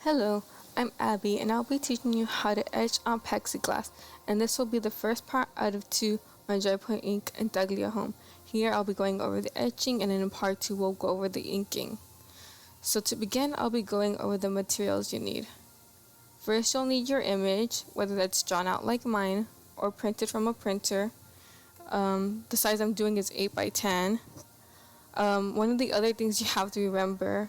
Hello, I'm Abby and I'll be teaching you how to etch on Plexiglass, and this will be the first part out of 2 on Dry Point Ink Intaglio Home. Here I'll be going over the etching, and then in part 2 we'll go over the inking. So to begin, I'll be going over the materials you need. First, you'll need your image, whether that's drawn out like mine or printed from a printer. The size I'm doing is 8 by 10. One of the other things you have to remember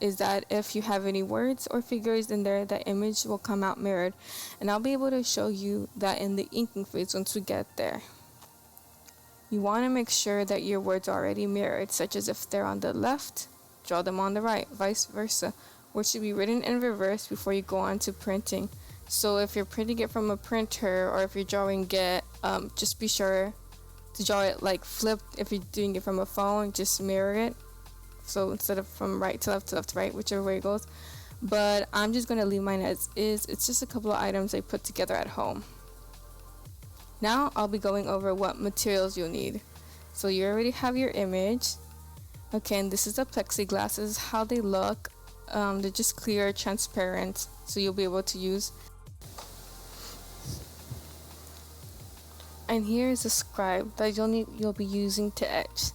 is that if you have any words or figures in there, the image will come out mirrored, and I'll be able to show you that in the inking phase once we get there. You want to make sure that your words are already mirrored, such as if they're on the left, draw them on the right, vice versa. Words should be written in reverse before you go on to printing. So if you're printing it from a printer, or if you're drawing it, just be sure to draw it like flipped. If you're doing it from a phone, just mirror it. So instead of from right to left to right, whichever way it goes. But I'm just going to leave mine as is. It's just a couple of items I put together at home. Now I'll be going over what materials you'll need. So you already have your image. Okay, and this is the plexiglass. This is how they look. They're just clear, transparent, so you'll be able to use. And here is a scribe that you'll be using to etch.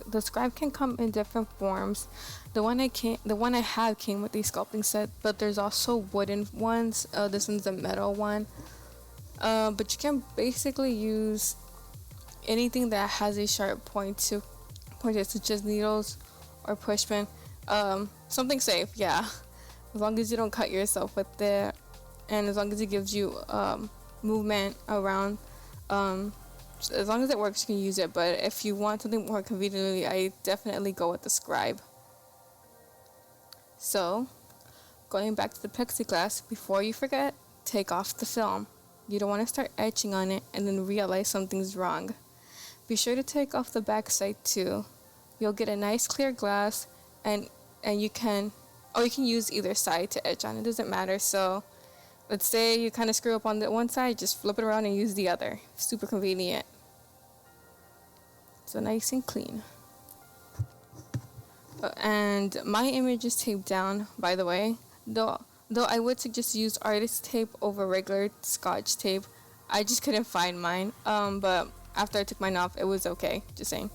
The scribe can come in different forms. The one I have came with the sculpting set, but there's also wooden ones. This one's a metal one. But you can basically use anything that has a sharp pointer, such as needles or pushpin. Something safe, yeah. As long as you don't cut yourself with it, and as long as it gives you movement around. As long as it works, you can use it. But if you want something more conveniently, I definitely go with the scribe. So, going back to the plexiglass, before you forget, take off the film. You don't want to start etching on it and then realize something's wrong. Be sure to take off the back side too. You'll get a nice clear glass, and you can use either side to etch on. It doesn't matter. So let's say you kind of screw up on the one side, just flip it around and use the other. Super convenient. So nice and clean. And my image is taped down, by the way. Though I would suggest use artist tape over regular Scotch tape. I just couldn't find mine. But after I took mine off, it was okay. Just saying.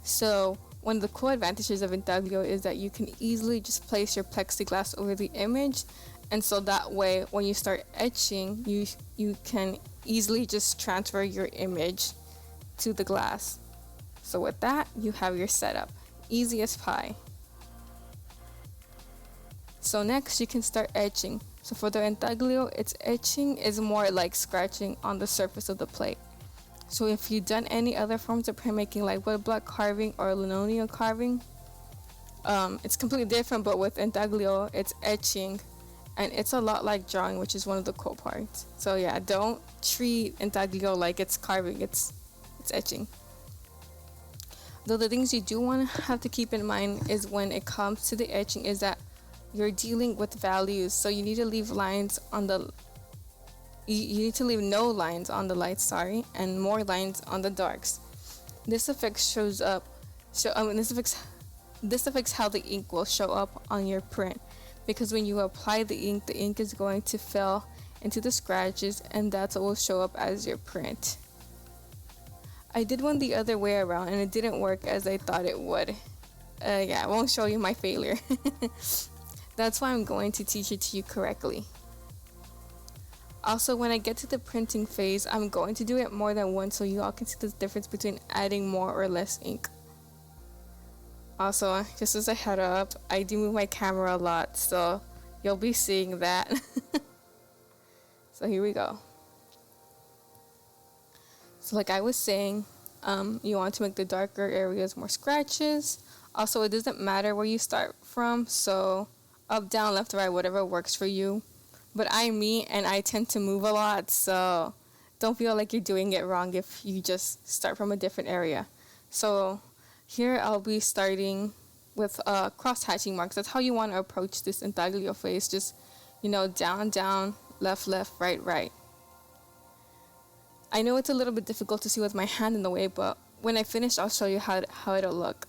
So one of the cool advantages of Intaglio is that you can easily just place your plexiglass over the image. And so that way, when you start etching, you can easily just transfer your image to the glass. So with that, you have your setup. Easy as pie. So next, you can start etching. So for the Intaglio, its etching is more like scratching on the surface of the plate. So if you've done any other forms of printmaking, like woodblock carving or linoleum carving, it's completely different. But with Intaglio, it's etching. And it's a lot like drawing, which is one of the cool parts. So yeah, don't treat Intaglio like it's carving, it's etching. Though the things you do want to have to keep in mind is when it comes to the etching is that you're dealing with values. So you need to leave lines on the you need to leave no lines on the lights, and more lines on the darks. This affects this affects how the ink will show up on your print. Because when you apply the ink is going to fill into the scratches, and that's what will show up as your print. I did one the other way around, and it didn't work as I thought it would. I won't show you my failure. That's why I'm going to teach it to you correctly. Also, when I get to the printing phase, I'm going to do it more than once so you all can see the difference between adding more or less ink. Also, just as a head up, I do move my camera a lot, so you'll be seeing that. So here we go. So like I was saying, you want to make the darker areas more scratches. Also, it doesn't matter where you start from, so up, down, left, right, whatever works for you. But I'm me, and I tend to move a lot, so don't feel like you're doing it wrong if you just start from a different area. So here I'll be starting with cross-hatching marks. That's how you want to approach this Intaglio phase. Just, down, down, left, left, right, right. I know it's a little bit difficult to see with my hand in the way, but when I finish, I'll show you how it'll look.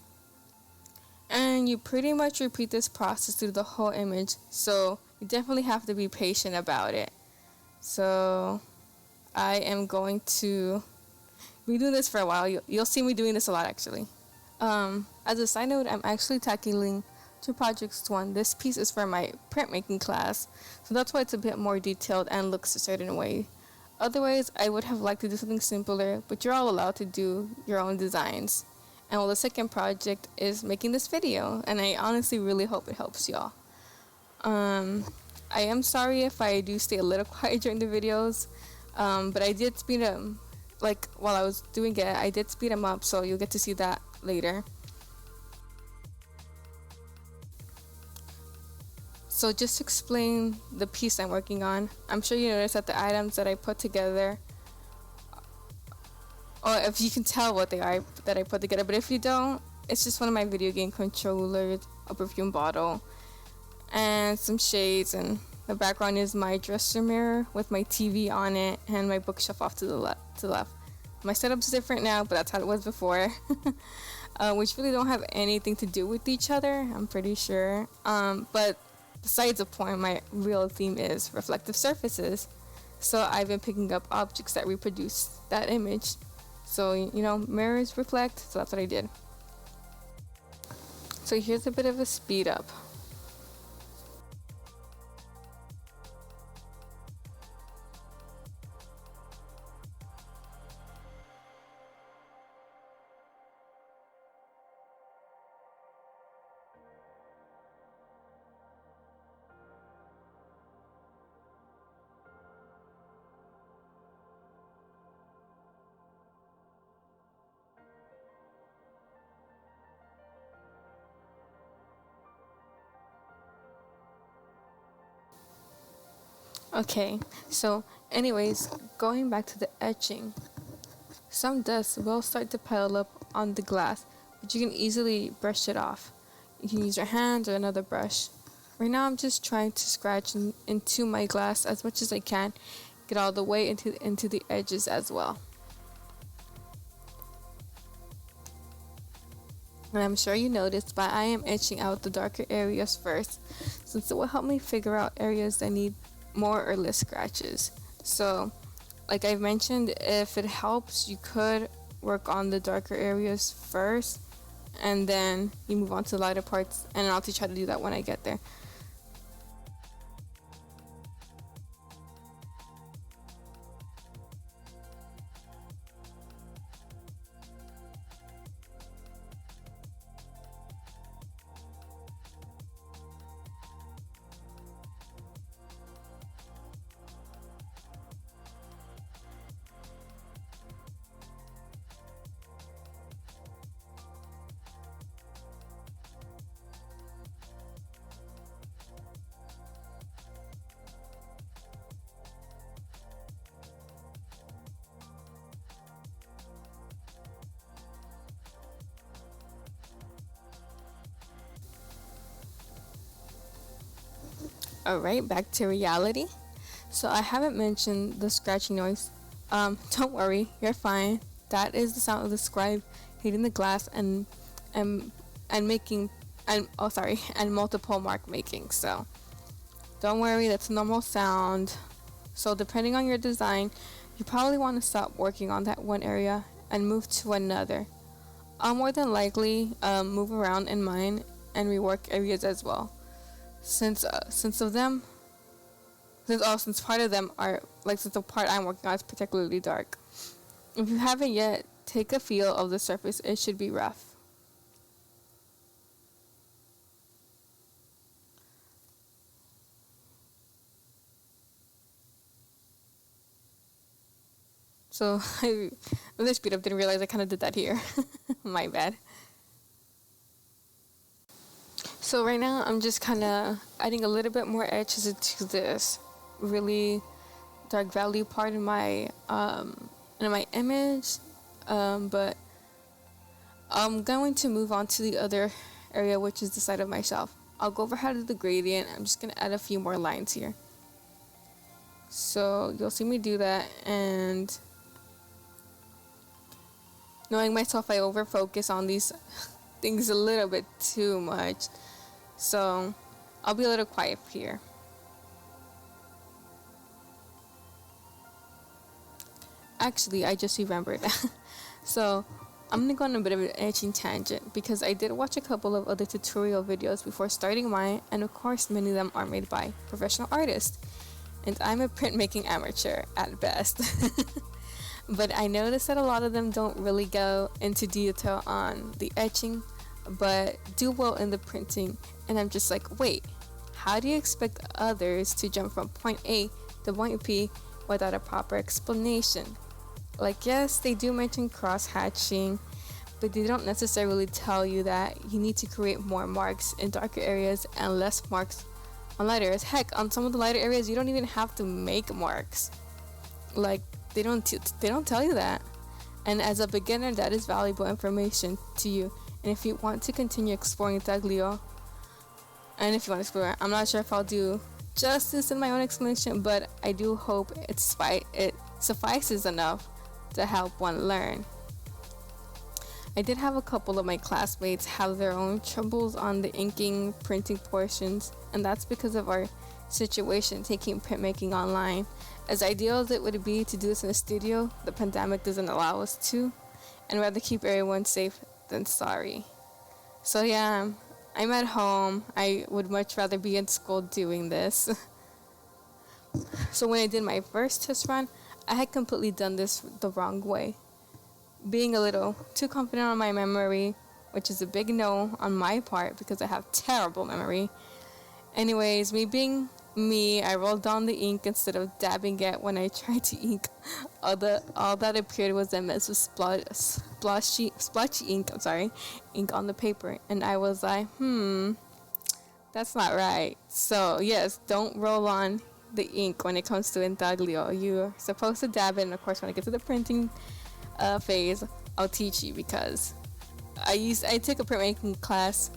And you pretty much repeat this process through the whole image, so you definitely have to be patient about it. So I am going to be doing this for a while. You'll see me doing this a lot, actually. As a side note, I'm actually tackling two projects to one. This piece is for my printmaking class, so that's why it's a bit more detailed and looks a certain way. Otherwise, I would have liked to do something simpler, but you're all allowed to do your own designs. And well, the second project is making this video, and I honestly really hope it helps y'all. I am sorry if I do stay a little quiet during the videos, but I did speed them, like while I was doing it, I did speed them up, so you'll get to see that later. So just to explain the piece I'm working on, I'm sure you noticed that the items that I put together, or if you can tell what they are that I put together, but if you don't, it's just one of my video game controllers, a perfume bottle, and some shades, and the background is my dresser mirror with my TV on it and my bookshelf off to the left. My setup's different now, but that's how it was before. Which really don't have anything to do with each other, I'm pretty sure. But besides the point, my real theme is reflective surfaces. So I've been picking up objects that reproduce that image. So, you know, mirrors reflect, so that's what I did. So here's a bit of a speed up. Okay, so anyways, going back to the etching, some dust will start to pile up on the glass, but you can easily brush it off. You can use your hands or another brush. Right now I'm just trying to scratch into my glass as much as I can, get all the way into the edges as well. And I'm sure you noticed, but I am etching out the darker areas first, since it will help me figure out areas that need more or less scratches. So like I've mentioned, if it helps, you could work on the darker areas first and then you move on to the lighter parts, and I'll teach how to do that when I get there. Alright, back to reality. So I haven't mentioned the scratching noise. Don't worry, you're fine. That is the sound of the scribe hitting the glass and making and multiple mark making. So don't worry, that's a normal sound. So depending on your design, you probably want to stop working on that one area and move to another. I'll more than likely move around in mine and rework areas as well. Since the part I'm working on is particularly dark. If you haven't yet, take a feel of the surface. It should be rough. So with this speed up, didn't realize I kind of did that here. My bad. So right now I'm just kind of adding a little bit more edges into this really dark value part in my image, but I'm going to move on to the other area, which is the side of my shelf. I'll go over how to do the gradient. I'm just going to add a few more lines here. So you'll see me do that, and knowing myself, I over focus on these things a little bit too much. So I'll be a little quiet here. Actually, I just remembered. So I'm gonna go on a bit of an etching tangent because I did watch a couple of other tutorial videos before starting mine, and of course many of them are made by professional artists, and I'm a printmaking amateur at best. But I noticed that a lot of them don't really go into detail on the etching, but do well in the printing, and I'm just like, wait, how do you expect others to jump from point A to point B without a proper explanation? Like, yes, they do mention cross-hatching, but they don't necessarily tell you that you need to create more marks in darker areas and less marks on lighter areas. Heck, on some of the lighter areas, you don't even have to make marks. Like, they don't tell you that. And as a beginner, that is valuable information to you. And if you want to continue exploring Intaglio, and if you want to explore, I'm not sure if I'll do justice in my own explanation, but I do hope it suffices enough to help one learn. I did have a couple of my classmates have their own troubles on the inking printing portions, and that's because of our situation taking printmaking online. As ideal as it would be to do this in a studio, the pandemic doesn't allow us to, and rather keep everyone safe than sorry. So yeah, I'm at home. I would much rather be in school doing this. So when I did my first test run, I had completely done this the wrong way. Being a little too confident on my memory, which is a big no on my part because I have terrible memory. Anyways, me being me, I rolled down the ink instead of dabbing it when I tried to ink. All that appeared was a mess of splotchy ink on the paper, and I was like, that's not right. So yes, don't roll on the ink when it comes to Intaglio. You're supposed to dab it, and of course when I get to the printing phase, I'll teach you, because I took a printmaking class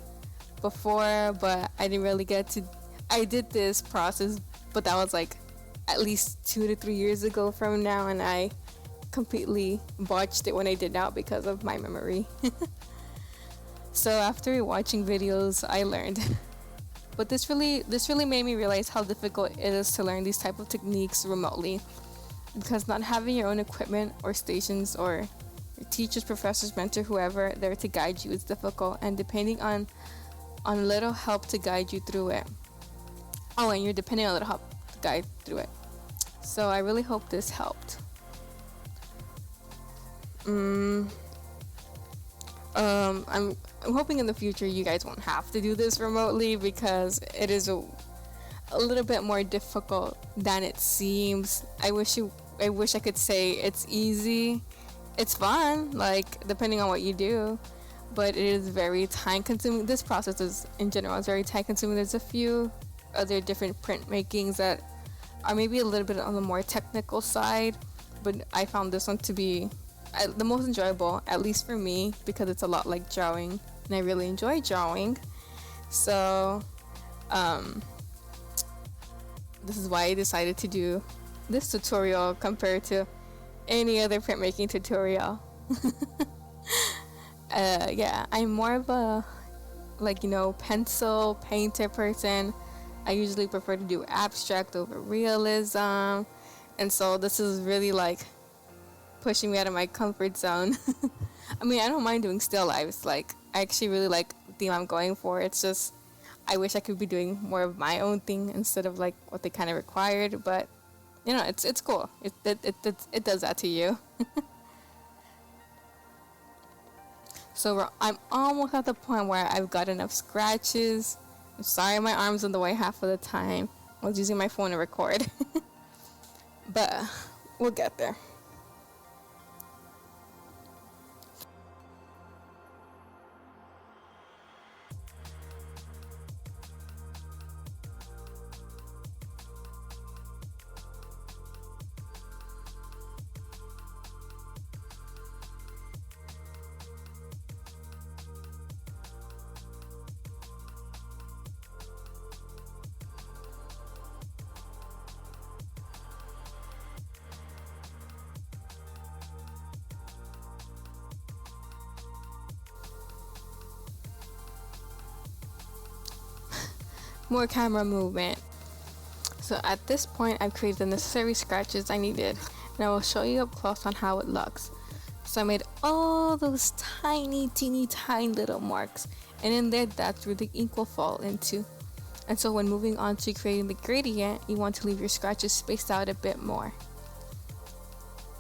before, but I didn't really get to. I did this process, but that was like at least 2 to 3 years ago from now, and I completely botched it when I did now because of my memory. So after watching videos, I learned. But this really made me realize how difficult it is to learn these type of techniques remotely, because not having your own equipment or stations or your teachers, professors, mentor, whoever there to guide you is difficult, and depending on little help to guide you through it. Oh, and you're depending on a little help to guide through it. So I really hope this helped. I'm hoping in the future you guys won't have to do this remotely, because it is a little bit more difficult than it seems. I wish I could say it's easy. It's fun, like, depending on what you do, but it is very time consuming. This process is, in general, is very time consuming. There's a few other different printmakings that are maybe a little bit on the more technical side, but I found this one to be the most enjoyable, at least for me, because it's a lot like drawing, and I really enjoy drawing. So this is why I decided to do this tutorial compared to any other printmaking tutorial. Yeah, I'm more of a pencil painter person. I usually prefer to do abstract over realism, and so this is really like pushing me out of my comfort zone. I mean, I don't mind doing still lifes. Like, I actually really like the theme I'm going for. It's just I wish I could be doing more of my own thing instead of like what they kind of required. But it's cool. It does that to you. So I'm almost at the point where I've got enough scratches. I'm sorry my arm's in the way half of the time. I was using my phone to record. But we'll get there. more camera movement. So at this point, I've created the necessary scratches I needed, and I will show you up close on how it looks. So I made all those tiny, teeny, tiny little marks, and in there, that's where the ink will fall into. And so when moving on to creating the gradient, you want to leave your scratches spaced out a bit more.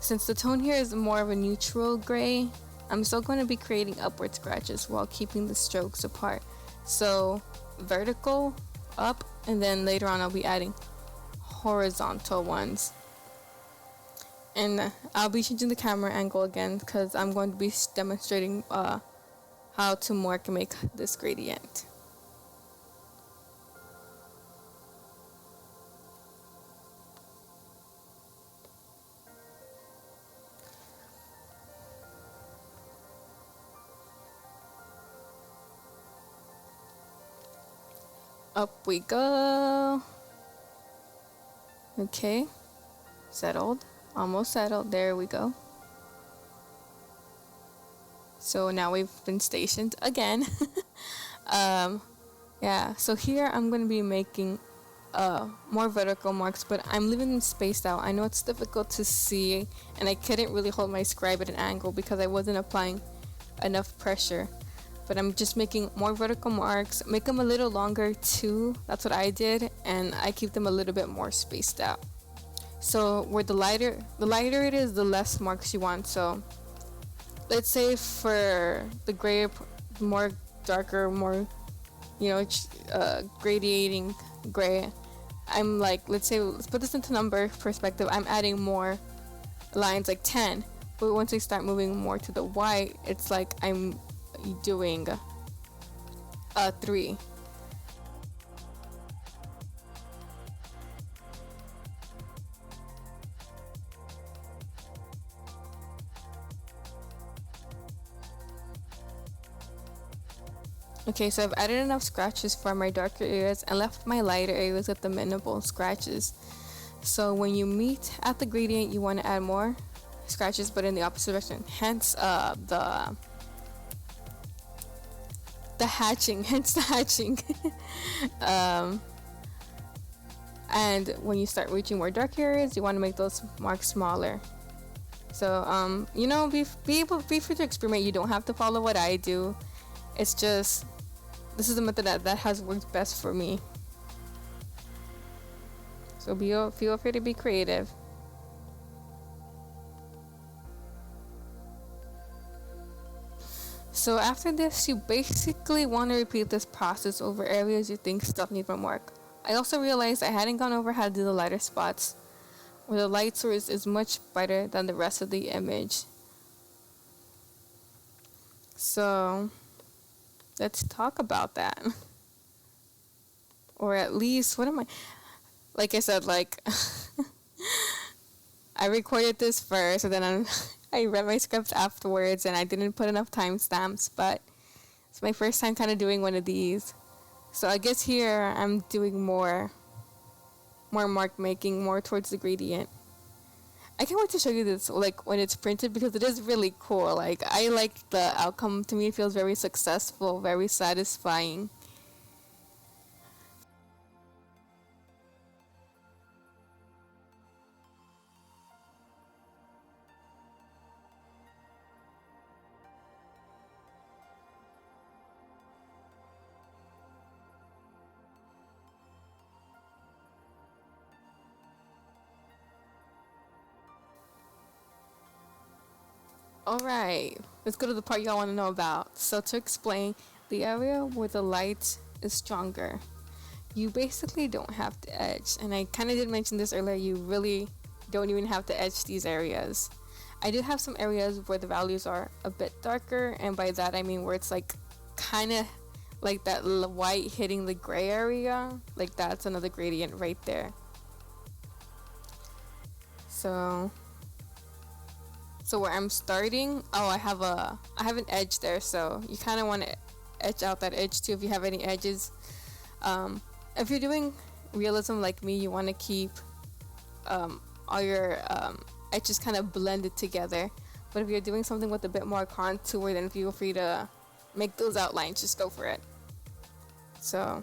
Since the tone here is more of a neutral gray, I'm still going to be creating upward scratches while keeping the strokes apart. So vertical, up, and then later on I'll be adding horizontal ones. And I'll be changing the camera angle again because I'm going to be demonstrating how to mark and make this gradient. Up we go. Okay, settled, almost settled. There we go. So now we've been stationed again. Yeah, so here I'm going to be making more vertical marks, but I'm leaving them spaced out. I know it's difficult to see, and I couldn't really hold my scribe at an angle because I wasn't applying enough pressure. But I'm just making more vertical marks, make them a little longer too. That's what I did, and I keep them a little bit more spaced out. So where the lighter it is, the less marks you want. So let's say for the gray, more darker, more, gradiating gray, I'm like, let's put this into number perspective. I'm adding more lines, like 10. But once I start moving more to the white, it's like I'm doing 3. Okay, so I've added enough scratches for my darker areas and left my lighter areas with the minimal scratches. So when you meet at the gradient, you want to add more scratches, but in the opposite direction. Hence the hatching. And when you start reaching more dark areas, you want to make those marks smaller. So be free to experiment. You don't have to follow what I do. It's just, this is the method that has worked best for me. So feel free to be creative. So after this, you basically want to repeat this process over areas you think still need more work. I also realized I hadn't gone over how to do the lighter spots, where the light source is much brighter than the rest of the image. So let's talk about that. Or at least, like I said, I recorded this first, and then I read my script afterwards, and I didn't put enough timestamps, but it's my first time kind of doing one of these. So I guess here I'm doing more mark making, more towards the gradient. I can't wait to show you this, when it's printed, because it is really cool. I like the outcome. To me, it feels very successful, very satisfying. Alright, let's go to the part y'all want to know about. So to explain, the area where the light is stronger, you basically don't have to etch. And I kind of did mention this earlier, you really don't even have to etch these areas. I do have some areas where the values are a bit darker, and by that I mean where it's kind of like that white hitting the gray area. That's another gradient right there. So where I'm starting, I have an edge there, so you kind of want to etch out that edge too if you have any edges. If you're doing realism like me, you want to keep all your edges kind of blended together. But if you're doing something with a bit more contour, then feel free to make those outlines. Just go for it. So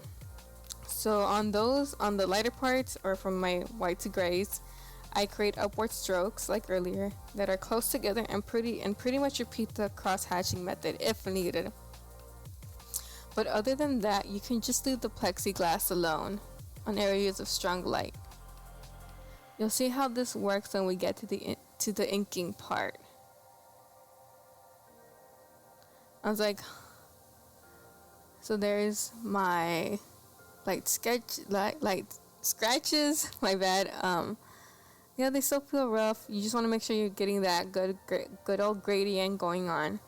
So on the lighter parts, or from my white to grays, I create upward strokes like earlier that are close together and pretty much repeat the cross hatching method if needed. But other than that, you can just leave the plexiglass alone on areas of strong light. You'll see how this works when we get to the inking part. I was like, so there's my light scratches. My bad. Yeah, they still feel rough. You just want to make sure you're getting that good old gradient going on.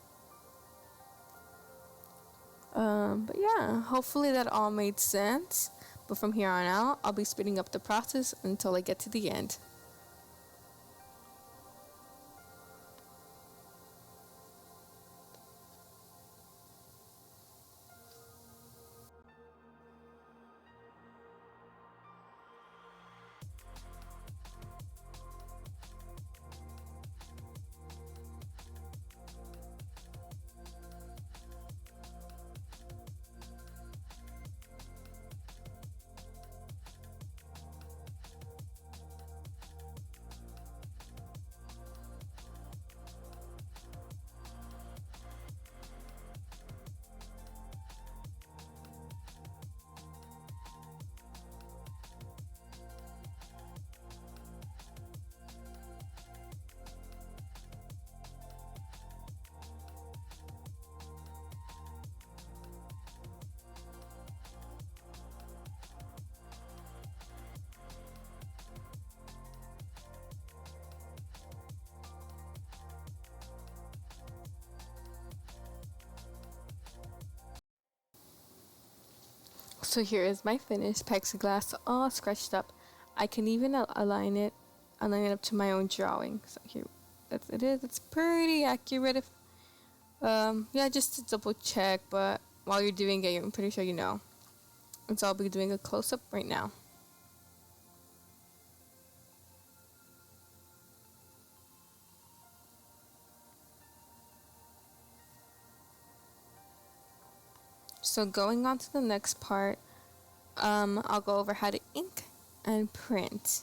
But yeah, hopefully that all made sense. But from here on out, I'll be speeding up the process until I get to the end. So here is my finished plexiglass, all scratched up. I can even align it up to my own drawing. So here, that's it is. It's pretty accurate. If yeah, just to double check. But while you're doing it, I'm pretty sure you know. And so I'll be doing a close up right now. So going on to the next part, I'll go over how to ink and print.